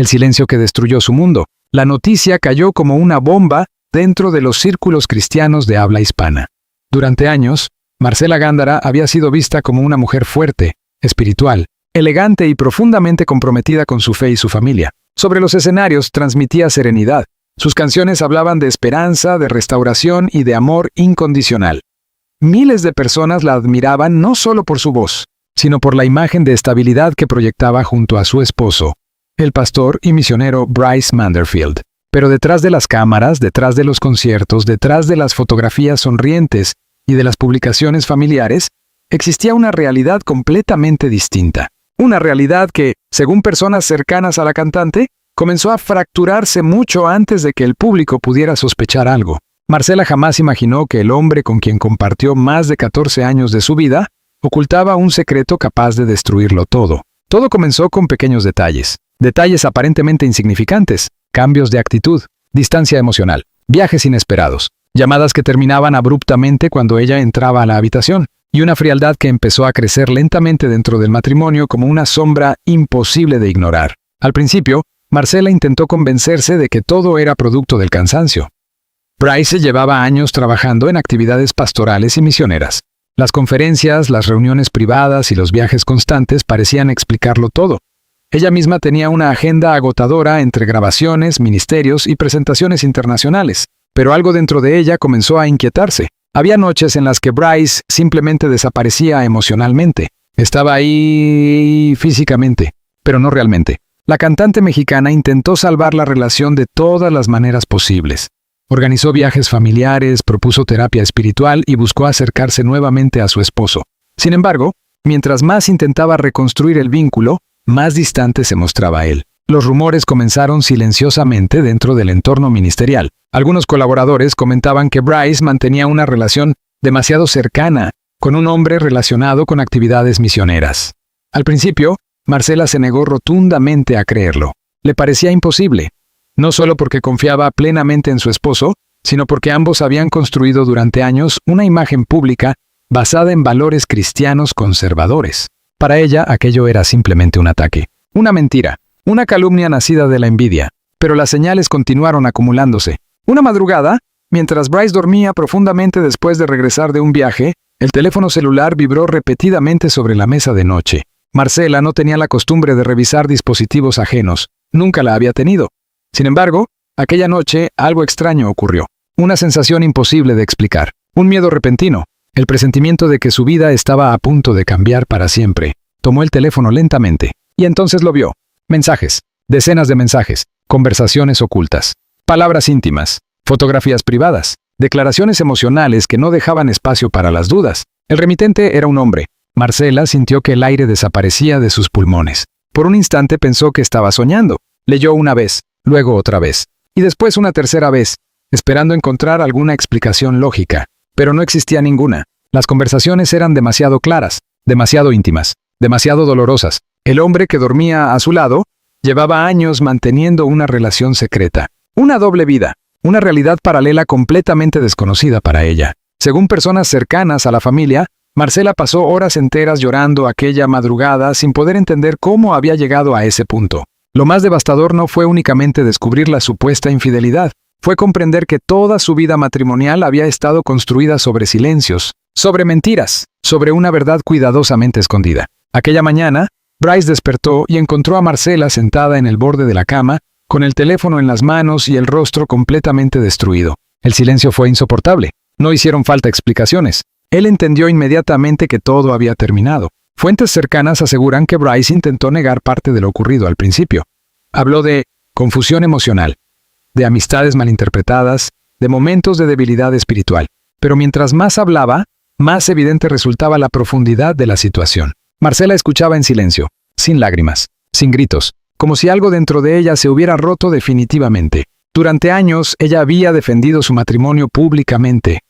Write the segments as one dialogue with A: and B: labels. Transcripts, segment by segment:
A: el silencio que destruyó su mundo. La noticia cayó como una bomba dentro de los círculos cristianos de habla hispana. Durante años, Marcela Gándara había sido vista como una mujer fuerte, espiritual, elegante y profundamente comprometida con su fe y su familia. Sobre los escenarios transmitía serenidad. Sus canciones hablaban de esperanza, de restauración y de amor incondicional. Miles de personas la admiraban no solo por su voz, sino por la imagen de estabilidad que proyectaba junto a su esposo, el pastor y misionero Bryce Manderfield. Pero detrás de las cámaras, detrás de los conciertos, detrás de las fotografías sonrientes y de las publicaciones familiares, existía una realidad completamente distinta. Una realidad que, según personas cercanas a la cantante, comenzó a fracturarse mucho antes de que el público pudiera sospechar algo. Marcela jamás imaginó que el hombre con quien compartió más de 14 años de su vida ocultaba un secreto capaz de destruirlo todo. Todo comenzó con pequeños detalles. Detalles aparentemente insignificantes, cambios de actitud, distancia emocional, viajes inesperados, llamadas que terminaban abruptamente cuando ella entraba a la habitación, y una frialdad que empezó a crecer lentamente dentro del matrimonio como una sombra imposible de ignorar. Al principio, Marcela intentó convencerse de que todo era producto del cansancio. Bryce llevaba años trabajando en actividades pastorales y misioneras. Las conferencias, las reuniones privadas y los viajes constantes parecían explicarlo todo. Ella misma tenía una agenda agotadora entre grabaciones, ministerios y presentaciones internacionales, pero algo dentro de ella comenzó a inquietarse. Había noches en las que Bryce simplemente desaparecía emocionalmente. Estaba ahí físicamente, pero no realmente. La cantante mexicana intentó salvar la relación de todas las maneras posibles. Organizó viajes familiares, propuso terapia espiritual y buscó acercarse nuevamente a su esposo. Sin embargo, mientras más intentaba reconstruir el vínculo, más distante se mostraba él. Los rumores comenzaron silenciosamente dentro del entorno ministerial. Algunos colaboradores comentaban que Bryce mantenía una relación demasiado cercana con un hombre relacionado con actividades misioneras. Al principio, Marcela se negó rotundamente a creerlo. Le parecía imposible, no solo porque confiaba plenamente en su esposo, sino porque ambos habían construido durante años una imagen pública basada en valores cristianos conservadores. Para ella, aquello era simplemente un ataque, una mentira, una calumnia nacida de la envidia. Pero las señales continuaron acumulándose. Una madrugada, mientras Bryce dormía profundamente después de regresar de un viaje, el teléfono celular vibró repetidamente sobre la mesa de noche. Marcela no tenía la costumbre de revisar dispositivos ajenos, nunca la había tenido. Sin embargo, aquella noche algo extraño ocurrió. Una sensación imposible de explicar, un miedo repentino, el presentimiento de que su vida estaba a punto de cambiar para siempre. Tomó el teléfono lentamente, y entonces lo vio. Mensajes, decenas de mensajes, conversaciones ocultas, palabras íntimas, fotografías privadas, declaraciones emocionales que no dejaban espacio para las dudas. El remitente era un hombre. Marcela sintió que el aire desaparecía de sus pulmones. Por un instante pensó que estaba soñando. Leyó una vez, luego otra vez, y después una tercera vez, esperando encontrar alguna explicación lógica. Pero no existía ninguna. Las conversaciones eran demasiado claras, demasiado íntimas, demasiado dolorosas. El hombre que dormía a su lado llevaba años manteniendo una relación secreta. Una doble vida, una realidad paralela completamente desconocida para ella. Según personas cercanas a la familia, Marcela pasó horas enteras llorando aquella madrugada sin poder entender cómo había llegado a ese punto. Lo más devastador no fue únicamente descubrir la supuesta infidelidad, fue comprender que toda su vida matrimonial había estado construida sobre silencios, sobre mentiras, sobre una verdad cuidadosamente escondida. Aquella mañana, Bryce despertó y encontró a Marcela sentada en el borde de la cama, con el teléfono en las manos y el rostro completamente destruido. El silencio fue insoportable. No hicieron falta explicaciones. Él entendió inmediatamente que todo había terminado. Fuentes cercanas aseguran que Bryce intentó negar parte de lo ocurrido al principio. Habló de confusión emocional, de amistades malinterpretadas, de momentos de debilidad espiritual. Pero mientras más hablaba, más evidente resultaba la profundidad de la situación. Marcela escuchaba en silencio, sin lágrimas, sin gritos, como si algo dentro de ella se hubiera roto definitivamente. Durante años, ella había defendido su matrimonio públicamente.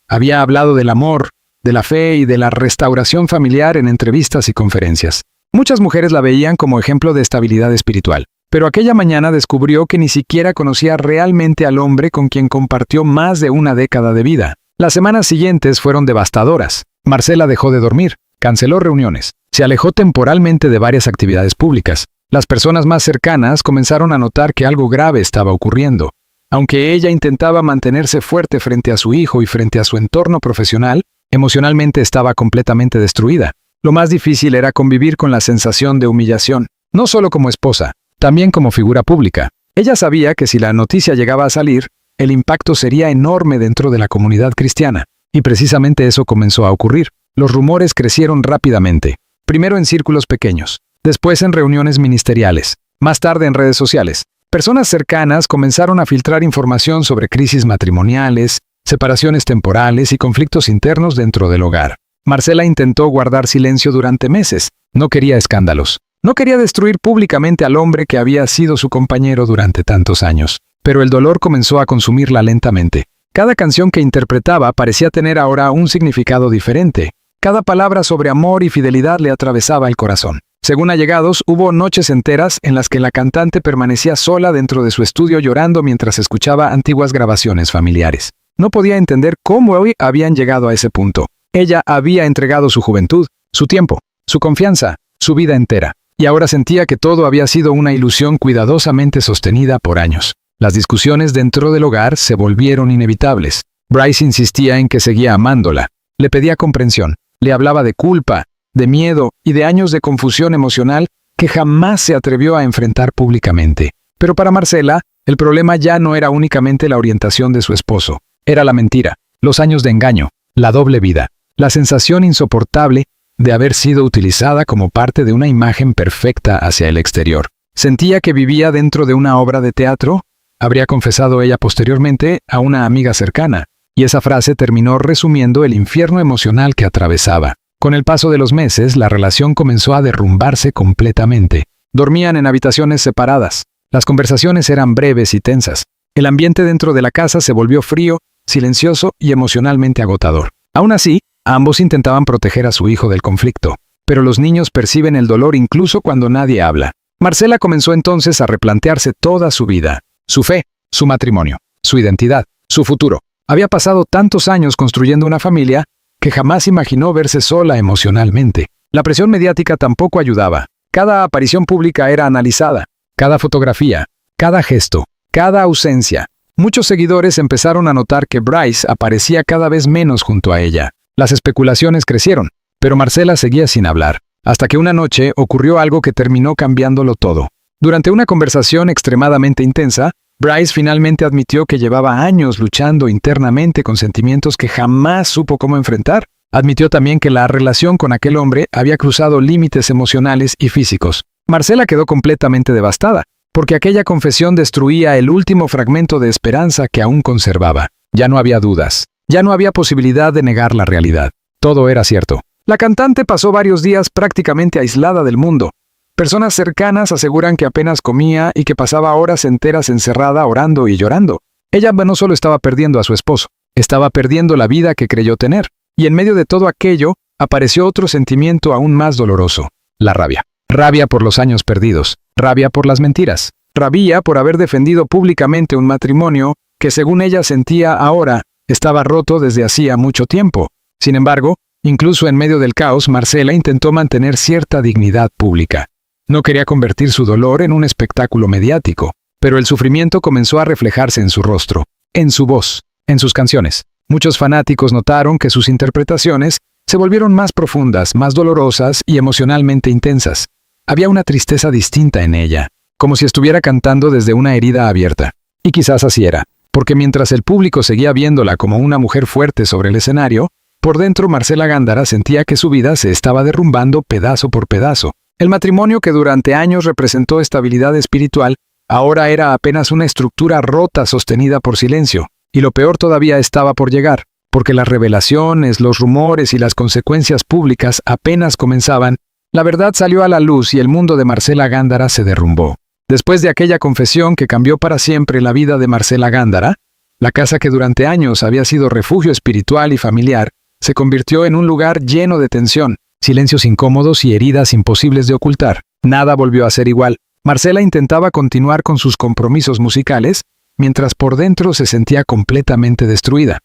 A: Había hablado del amor, de la fe y de la restauración familiar en entrevistas y conferencias. Muchas mujeres la veían como ejemplo de estabilidad espiritual, pero aquella mañana descubrió que ni siquiera conocía realmente al hombre con quien compartió más de una década de vida. Las semanas siguientes fueron devastadoras. Marcela dejó de dormir, canceló reuniones, se alejó temporalmente de varias actividades públicas. Las personas más cercanas comenzaron a notar que algo grave estaba ocurriendo. Aunque ella intentaba mantenerse fuerte frente a su hijo y frente a su entorno profesional, emocionalmente estaba completamente destruida. Lo más difícil era convivir con la sensación de humillación, no solo como esposa, también como figura pública. Ella sabía que si la noticia llegaba a salir, el impacto sería enorme dentro de la comunidad cristiana. Y precisamente eso comenzó a ocurrir. Los rumores crecieron rápidamente. Primero en círculos pequeños, después en reuniones ministeriales, más tarde en redes sociales. Personas cercanas comenzaron a filtrar información sobre crisis matrimoniales, separaciones temporales y conflictos internos dentro del hogar. Marcela intentó guardar silencio durante meses. No quería escándalos. No quería destruir públicamente al hombre que había sido su compañero durante tantos años. Pero el dolor comenzó a consumirla lentamente. Cada canción que interpretaba parecía tener ahora un significado diferente. Cada palabra sobre amor y fidelidad le atravesaba el corazón. Según allegados, hubo noches enteras en las que la cantante permanecía sola dentro de su estudio llorando mientras escuchaba antiguas grabaciones familiares. No podía entender cómo hoy habían llegado a ese punto. Ella había entregado su juventud, su tiempo, su confianza, su vida entera. Y ahora sentía que todo había sido una ilusión cuidadosamente sostenida por años. Las discusiones dentro del hogar se volvieron inevitables. Bryce insistía en que seguía amándola. Le pedía comprensión. Le hablaba de culpa, de miedo y de años de confusión emocional que jamás se atrevió a enfrentar públicamente. Pero para Marcela, el problema ya no era únicamente la orientación de su esposo. Era la mentira, los años de engaño, la doble vida, la sensación insoportable de haber sido utilizada como parte de una imagen perfecta hacia el exterior. Sentía que vivía dentro de una obra de teatro, habría confesado ella posteriormente a una amiga cercana, y esa frase terminó resumiendo el infierno emocional que atravesaba. Con el paso de los meses, la relación comenzó a derrumbarse completamente. Dormían en habitaciones separadas. Las conversaciones eran breves y tensas. El ambiente dentro de la casa se volvió frío, silencioso y emocionalmente agotador. Aún así, ambos intentaban proteger a su hijo del conflicto. Pero los niños perciben el dolor incluso cuando nadie habla. Marcela comenzó entonces a replantearse toda su vida. Su fe, su matrimonio, su identidad, su futuro. Había pasado tantos años construyendo una familia que jamás imaginó verse sola emocionalmente. La presión mediática tampoco ayudaba. Cada aparición pública era analizada. Cada fotografía, cada gesto, cada ausencia. Muchos seguidores empezaron a notar que Bryce aparecía cada vez menos junto a ella. Las especulaciones crecieron, pero Marcela seguía sin hablar. Hasta que una noche ocurrió algo que terminó cambiándolo todo. Durante una conversación extremadamente intensa, Bryce finalmente admitió que llevaba años luchando internamente con sentimientos que jamás supo cómo enfrentar. Admitió también que la relación con aquel hombre había cruzado límites emocionales y físicos. Marcela quedó completamente devastada, porque aquella confesión destruía el último fragmento de esperanza que aún conservaba. Ya no había dudas. Ya no había posibilidad de negar la realidad. Todo era cierto. La cantante pasó varios días prácticamente aislada del mundo. Personas cercanas aseguran que apenas comía y que pasaba horas enteras encerrada orando y llorando. Ella no solo estaba perdiendo a su esposo, estaba perdiendo la vida que creyó tener. Y en medio de todo aquello, apareció otro sentimiento aún más doloroso: la rabia. Rabia por los años perdidos, rabia por las mentiras, rabia por haber defendido públicamente un matrimonio que, según ella sentía ahora, estaba roto desde hacía mucho tiempo. Sin embargo, incluso en medio del caos, Marcela intentó mantener cierta dignidad pública. No quería convertir su dolor en un espectáculo mediático, pero el sufrimiento comenzó a reflejarse en su rostro, en su voz, en sus canciones. Muchos fanáticos notaron que sus interpretaciones se volvieron más profundas, más dolorosas y emocionalmente intensas. Había una tristeza distinta en ella, como si estuviera cantando desde una herida abierta. Y quizás así era, porque mientras el público seguía viéndola como una mujer fuerte sobre el escenario, por dentro Marcela Gándara sentía que su vida se estaba derrumbando pedazo por pedazo. El matrimonio que durante años representó estabilidad espiritual, ahora era apenas una estructura rota sostenida por silencio. Y lo peor todavía estaba por llegar, porque las revelaciones, los rumores y las consecuencias públicas apenas comenzaban. La verdad salió a la luz y el mundo de Marcela Gándara se derrumbó. Después de aquella confesión que cambió para siempre la vida de Marcela Gándara, la casa que durante años había sido refugio espiritual y familiar, se convirtió en un lugar lleno de tensión, silencios incómodos y heridas imposibles de ocultar. Nada volvió a ser igual. Marcela intentaba continuar con sus compromisos musicales, mientras por dentro se sentía completamente destruida.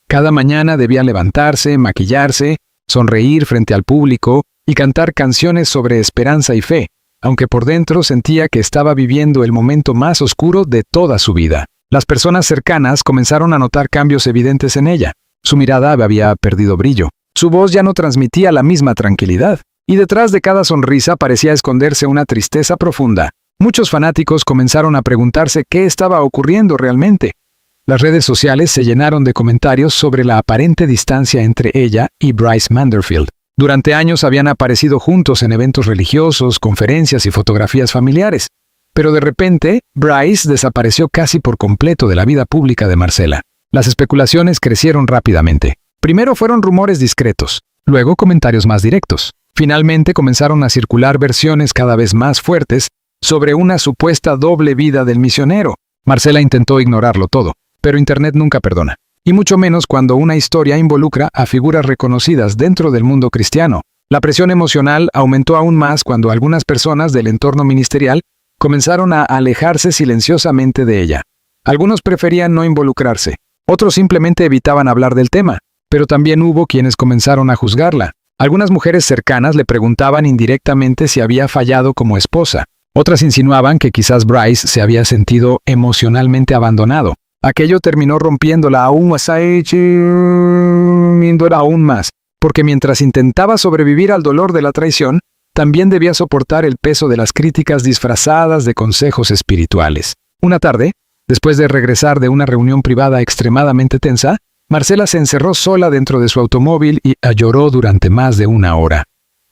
A: Cada mañana debía levantarse, maquillarse, sonreír frente al público y cantar canciones sobre esperanza y fe, aunque por dentro sentía que estaba viviendo el momento más oscuro de toda su vida. Las personas cercanas comenzaron a notar cambios evidentes en ella. Su mirada había perdido brillo. Su voz ya no transmitía la misma tranquilidad. Y detrás de cada sonrisa parecía esconderse una tristeza profunda. Muchos fanáticos comenzaron a preguntarse qué estaba ocurriendo realmente. Las redes sociales se llenaron de comentarios sobre la aparente distancia entre ella y Bryce Manderfield. Durante años habían aparecido juntos en eventos religiosos, conferencias y fotografías familiares. Pero de repente, Bryce desapareció casi por completo de la vida pública de Marcela. Las especulaciones crecieron rápidamente. Primero fueron rumores discretos, luego comentarios más directos. Finalmente comenzaron a circular versiones cada vez más fuertes sobre una supuesta doble vida del misionero. Marcela intentó ignorarlo todo, pero Internet nunca perdona. Y mucho menos cuando una historia involucra a figuras reconocidas dentro del mundo cristiano. La presión emocional aumentó aún más cuando algunas personas del entorno ministerial comenzaron a alejarse silenciosamente de ella. Algunos preferían no involucrarse, otros simplemente evitaban hablar del tema, pero también hubo quienes comenzaron a juzgarla. Algunas mujeres cercanas le preguntaban indirectamente si había fallado como esposa. Otras insinuaban que quizás Bryce se había sentido emocionalmente abandonado. Aquello terminó rompiéndola aún más, porque mientras intentaba sobrevivir al dolor de la traición, también debía soportar el peso de las críticas disfrazadas de consejos espirituales. Una tarde, después de regresar de una reunión privada extremadamente tensa, Marcela se encerró sola dentro de su automóvil y lloró durante más de una hora.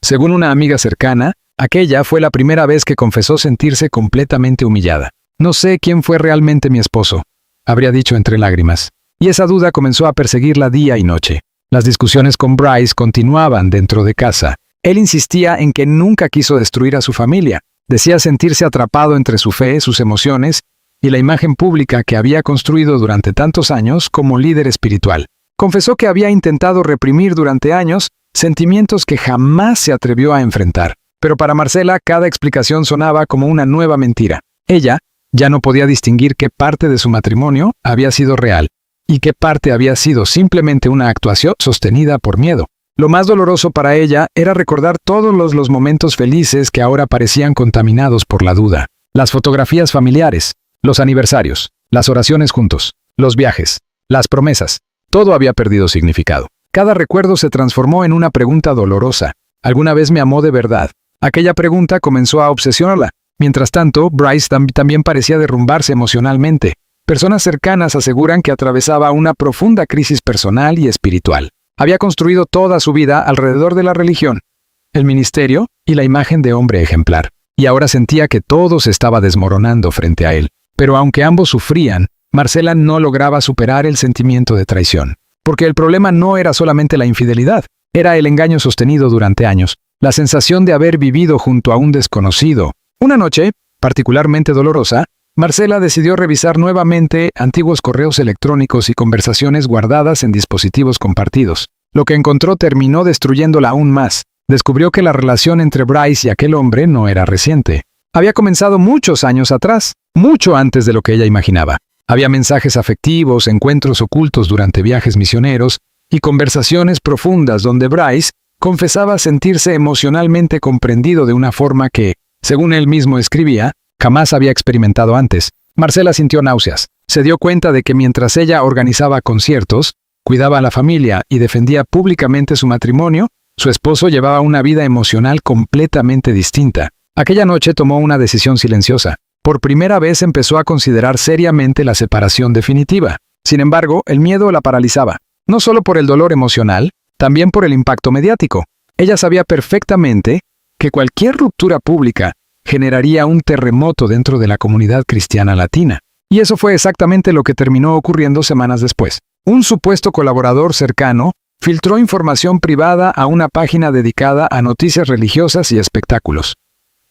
A: Según una amiga cercana, aquella fue la primera vez que confesó sentirse completamente humillada. No sé quién fue realmente mi esposo, habría dicho entre lágrimas. Y esa duda comenzó a perseguirla día y noche. Las discusiones con Bryce continuaban dentro de casa. Él insistía en que nunca quiso destruir a su familia. Decía sentirse atrapado entre su fe, sus emociones y la imagen pública que había construido durante tantos años como líder espiritual. Confesó que había intentado reprimir durante años sentimientos que jamás se atrevió a enfrentar. Pero para Marcela cada explicación sonaba como una nueva mentira. Ella ya no podía distinguir qué parte de su matrimonio había sido real y qué parte había sido simplemente una actuación sostenida por miedo. Lo más doloroso para ella era recordar todos los momentos felices que ahora parecían contaminados por la duda. Las fotografías familiares, los aniversarios, las oraciones juntos, los viajes, las promesas, todo había perdido significado. Cada recuerdo se transformó en una pregunta dolorosa. ¿Alguna vez me amó de verdad? Aquella pregunta comenzó a obsesionarla. Mientras tanto, Bryce también parecía derrumbarse emocionalmente. Personas cercanas aseguran que atravesaba una profunda crisis personal y espiritual. Había construido toda su vida alrededor de la religión, el ministerio y la imagen de hombre ejemplar. Y ahora sentía que todo se estaba desmoronando frente a él. Pero aunque ambos sufrían, Marcela no lograba superar el sentimiento de traición. Porque el problema no era solamente la infidelidad, era el engaño sostenido durante años, la sensación de haber vivido junto a un desconocido. Una noche, particularmente dolorosa, Marcela decidió revisar nuevamente antiguos correos electrónicos y conversaciones guardadas en dispositivos compartidos. Lo que encontró terminó destruyéndola aún más. Descubrió que la relación entre Bryce y aquel hombre no era reciente. Había comenzado muchos años atrás, mucho antes de lo que ella imaginaba. Había mensajes afectivos, encuentros ocultos durante viajes misioneros y conversaciones profundas donde Bryce confesaba sentirse emocionalmente comprendido de una forma que, según él mismo escribía, jamás había experimentado antes. Marcela sintió náuseas. Se dio cuenta de que mientras ella organizaba conciertos, cuidaba a la familia y defendía públicamente su matrimonio, su esposo llevaba una vida emocional completamente distinta. Aquella noche tomó una decisión silenciosa. Por primera vez empezó a considerar seriamente la separación definitiva. Sin embargo, el miedo la paralizaba. No solo por el dolor emocional, también por el impacto mediático. Ella sabía perfectamente que cualquier ruptura pública generaría un terremoto dentro de la comunidad cristiana latina. Y eso fue exactamente lo que terminó ocurriendo semanas después. Un supuesto colaborador cercano filtró información privada a una página dedicada a noticias religiosas y espectáculos.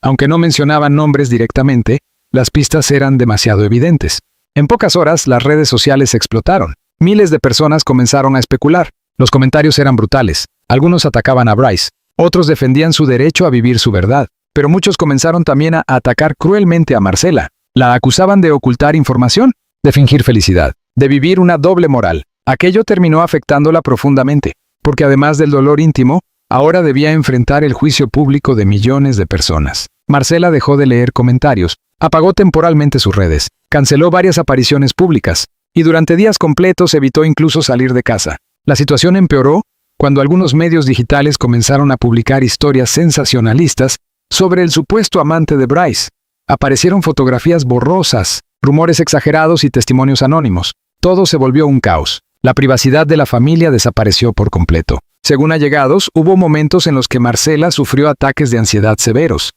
A: Aunque no mencionaban nombres directamente, las pistas eran demasiado evidentes. En pocas horas, las redes sociales explotaron. Miles de personas comenzaron a especular. Los comentarios eran brutales. Algunos atacaban a Bryce. Otros defendían su derecho a vivir su verdad. Pero muchos comenzaron también a atacar cruelmente a Marcela. La acusaban de ocultar información, de fingir felicidad, de vivir una doble moral. Aquello terminó afectándola profundamente, porque además del dolor íntimo, ahora debía enfrentar el juicio público de millones de personas. Marcela dejó de leer comentarios, apagó temporalmente sus redes, canceló varias apariciones públicas, y durante días completos evitó incluso salir de casa. La situación empeoró cuando algunos medios digitales comenzaron a publicar historias sensacionalistas sobre el supuesto amante de Bryce. Aparecieron fotografías borrosas, rumores exagerados y testimonios anónimos. Todo se volvió un caos. La privacidad de la familia desapareció por completo. Según allegados, hubo momentos en los que Marcela sufrió ataques de ansiedad severos.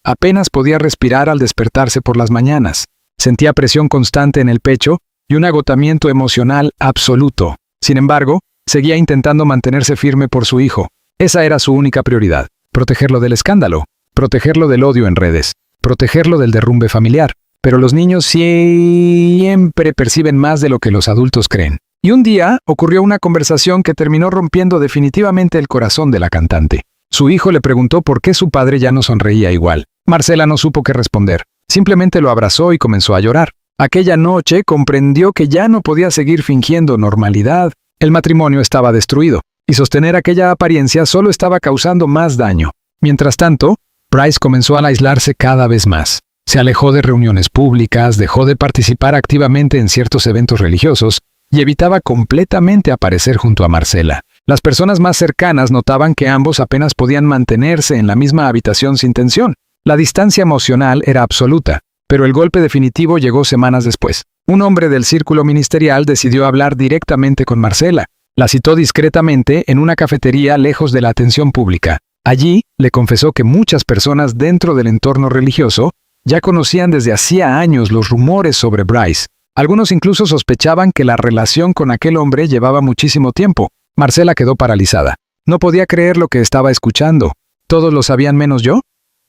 A: Apenas podía respirar al despertarse por las mañanas. Sentía presión constante en el pecho y un agotamiento emocional absoluto. Sin embargo, seguía intentando mantenerse firme por su hijo. Esa era su única prioridad. Protegerlo del escándalo, protegerlo del odio en redes, protegerlo del derrumbe familiar. Pero los niños siempre perciben más de lo que los adultos creen. Y un día ocurrió una conversación que terminó rompiendo definitivamente el corazón de la cantante. Su hijo le preguntó por qué su padre ya no sonreía igual. Marcela no supo qué responder. Simplemente lo abrazó y comenzó a llorar. Aquella noche comprendió que ya no podía seguir fingiendo normalidad. El matrimonio estaba destruido, y sostener aquella apariencia solo estaba causando más daño. Mientras tanto, Bryce comenzó a aislarse cada vez más. Se alejó de reuniones públicas, dejó de participar activamente en ciertos eventos religiosos y evitaba completamente aparecer junto a Marcela. Las personas más cercanas notaban que ambos apenas podían mantenerse en la misma habitación sin tensión. La distancia emocional era absoluta, pero el golpe definitivo llegó semanas después. Un hombre del círculo ministerial decidió hablar directamente con Marcela. La citó discretamente en una cafetería lejos de la atención pública. Allí, le confesó que muchas personas dentro del entorno religioso ya conocían desde hacía años los rumores sobre Bryce. Algunos incluso sospechaban que la relación con aquel hombre llevaba muchísimo tiempo. Marcela quedó paralizada. No podía creer lo que estaba escuchando. ¿Todos lo sabían menos yo?,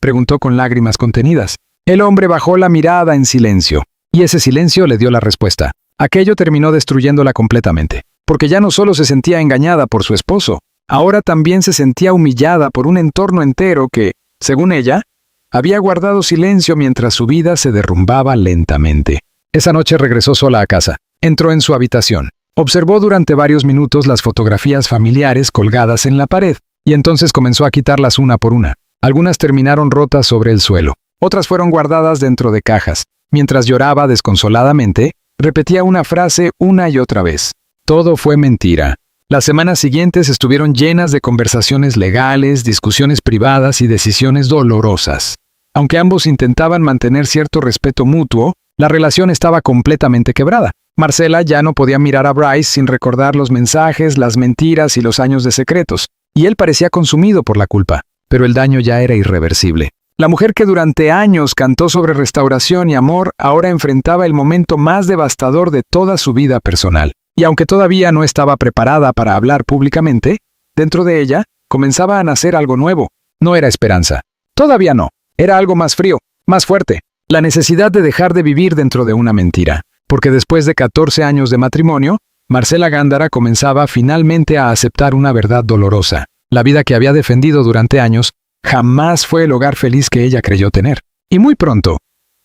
A: preguntó con lágrimas contenidas. El hombre bajó la mirada en silencio, y ese silencio le dio la respuesta. Aquello terminó destruyéndola completamente, porque ya no solo se sentía engañada por su esposo, ahora también se sentía humillada por un entorno entero que, según ella, había guardado silencio mientras su vida se derrumbaba lentamente. Esa noche regresó sola a casa. Entró en su habitación. Observó durante varios minutos las fotografías familiares colgadas en la pared, y entonces comenzó a quitarlas una por una. Algunas terminaron rotas sobre el suelo. Otras fueron guardadas dentro de cajas. Mientras lloraba desconsoladamente, repetía una frase una y otra vez. Todo fue mentira. Las semanas siguientes estuvieron llenas de conversaciones legales, discusiones privadas y decisiones dolorosas. Aunque ambos intentaban mantener cierto respeto mutuo, la relación estaba completamente quebrada. Marcela ya no podía mirar a Bryce sin recordar los mensajes, las mentiras y los años de secretos, y él parecía consumido por la culpa, pero el daño ya era irreversible. La mujer que durante años cantó sobre restauración y amor ahora enfrentaba el momento más devastador de toda su vida personal. Y aunque todavía no estaba preparada para hablar públicamente, dentro de ella comenzaba a nacer algo nuevo. No era esperanza. Todavía no. Era algo más frío, más fuerte. La necesidad de dejar de vivir dentro de una mentira. Porque después de 14 años de matrimonio, Marcela Gándara comenzaba finalmente a aceptar una verdad dolorosa. La vida que había defendido durante años jamás fue el hogar feliz que ella creyó tener. Y muy pronto,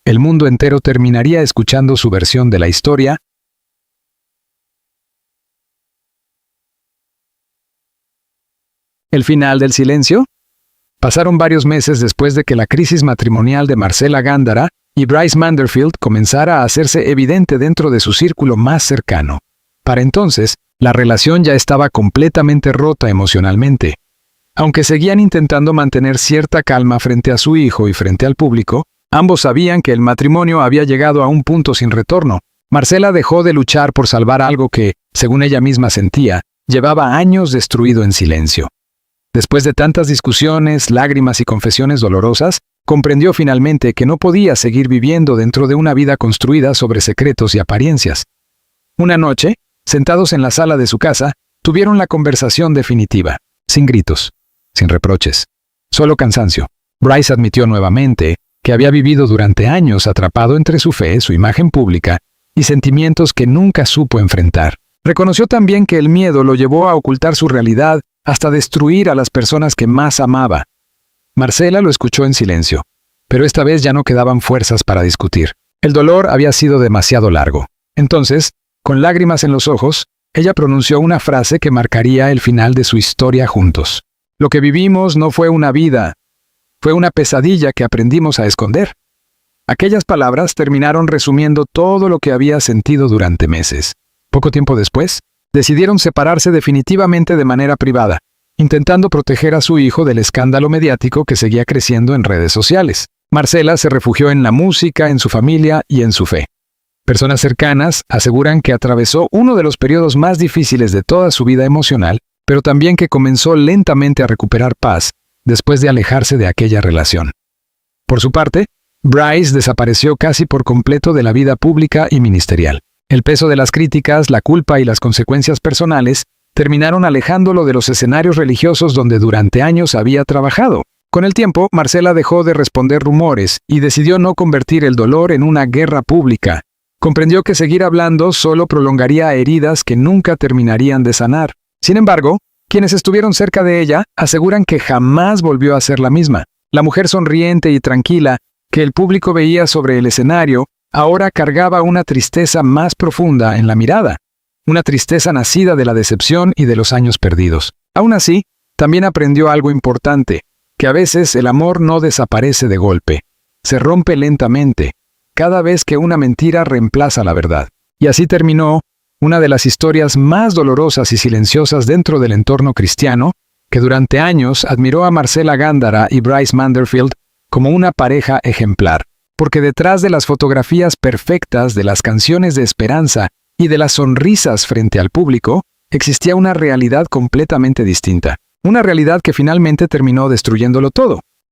A: el mundo entero terminaría escuchando su versión de la historia. ¿El final del silencio? Pasaron varios meses después de que la crisis matrimonial de Marcela Gándara y Bryce Manderfield comenzara a hacerse evidente dentro de su círculo más cercano. Para entonces, la relación ya estaba completamente rota emocionalmente. Aunque seguían intentando mantener cierta calma frente a su hijo y frente al público, ambos sabían que el matrimonio había llegado a un punto sin retorno. Marcela dejó de luchar por salvar algo que, según ella misma sentía, llevaba años destruido en silencio. Después de tantas discusiones, lágrimas y confesiones dolorosas, comprendió finalmente que no podía seguir viviendo dentro de una vida construida sobre secretos y apariencias. Una noche, sentados en la sala de su casa, tuvieron la conversación definitiva, sin gritos, sin reproches, solo cansancio. Bryce admitió nuevamente que había vivido durante años atrapado entre su fe, su imagen pública, y sentimientos que nunca supo enfrentar. Reconoció también que el miedo lo llevó a ocultar su realidad hasta destruir a las personas que más amaba. Marcela lo escuchó en silencio, pero esta vez ya no quedaban fuerzas para discutir. El dolor había sido demasiado largo. Entonces, con lágrimas en los ojos, ella pronunció una frase que marcaría el final de su historia juntos. Lo que vivimos no fue una vida, Fue una pesadilla que aprendimos a esconder. Aquellas palabras terminaron resumiendo todo lo que había sentido durante meses. Poco tiempo después, decidieron separarse definitivamente de manera privada, intentando proteger a su hijo del escándalo mediático que seguía creciendo en redes sociales. Marcela se refugió en la música, en su familia y en su fe. Personas cercanas aseguran que atravesó uno de los periodos más difíciles de toda su vida emocional, pero también que comenzó lentamente a recuperar paz después de alejarse de aquella relación. Por su parte, Bryce desapareció casi por completo de la vida pública y ministerial. El peso de las críticas, la culpa y las consecuencias personales terminaron alejándolo de los escenarios religiosos donde durante años había trabajado. Con el tiempo, Marcela dejó de responder rumores y decidió no convertir el dolor en una guerra pública. Comprendió que seguir hablando solo prolongaría heridas que nunca terminarían de sanar. Sin embargo, quienes estuvieron cerca de ella aseguran que jamás volvió a ser la misma. La mujer sonriente y tranquila que el público veía sobre el escenario ahora cargaba una tristeza más profunda en la mirada, una tristeza nacida de la decepción y de los años perdidos. Aún así, también aprendió algo importante, que a veces el amor no desaparece de golpe, se rompe lentamente, cada vez que una mentira reemplaza la verdad. Y así terminó una de las historias más dolorosas y silenciosas dentro del entorno cristiano, que durante años admiró a Marcela Gándara y Bryce Manderfield como una pareja ejemplar, porque detrás de las fotografías perfectas, de las canciones de esperanza y de las sonrisas frente al público, existía una realidad completamente distinta. Una realidad que finalmente terminó destruyéndolo todo.